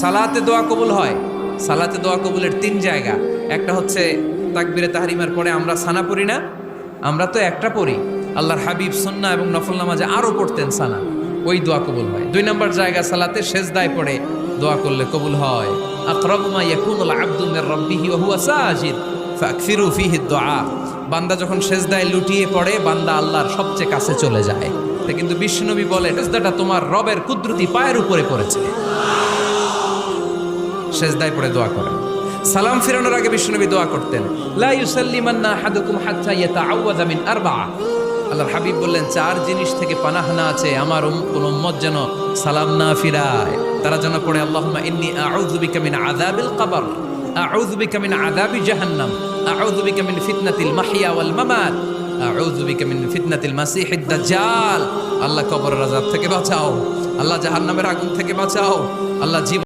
সালাতে দোয়া কবুল হয়। সালাতে দোয়া কবুলের 3 জায়গা। একটা হচ্ছে তাকবীরে তাহরিমার পরে আমরা সানা পড়ি না, আমরা তো একটা পড়ি। আল্লাহর হাবিব সুন্নাহ এবং নফল নামাজে আরো পড়তেন সানা, ওই দোয়া কবুল হয়। 2 নম্বর জায়গা সালাতে সেজদায় পড়ে দোয়া করলে কবুল হয়। আকরাবু মা ইয়াকুনুল আবদু মির রাব্বিহি ওয়া হুয়া সাজিদ ফাকসিরু ফিহি দুআ। বান্দা যখন সেজদায় লুটিয়ে পড়ে, বান্দা আল্লাহর সবচেয়ে কাছে চলে যায়। তা কিন্তু বিশ্বনবী বলে, সেজদাটা তোমার রবের কুদরতি পায়ের উপরে পড়েছে। সেজদায় পড়ে দোয়া করেন। সালাম ফিরানোর আগে বিশ্বনবী দোয়া করতেন, লা ইউসাল্লিমান্না আহাদুকুম হাত্তা ইয়াতাআওয়াযা মিন আরবা'a। আল্লাহর হাবিব বললেন, 4 জিনিস থেকে পানাহ না আছে আমার কোন উম্মত যেন সালাম না ফিরায়। তারা যেন পড়ে, আল্লাহুম্মা ইন্নী আউযু বিকা মিন আযাবিল কবর, আউযু বিকা মিন আযাবি জাহান্নাম, আউযু বিকা মিন ফিতনাতিল মাহইয়া ওয়াল মামাত, আউযু বিকা মিন ফিতনাতিল মাসিহিদ দাজ্জাল। আল্লাহ কবরের আযাব থেকে বাঁচাও, আল্লাহ জাহান্নামের আগুন থেকে বাঁচাও, আল্লাহ জীবন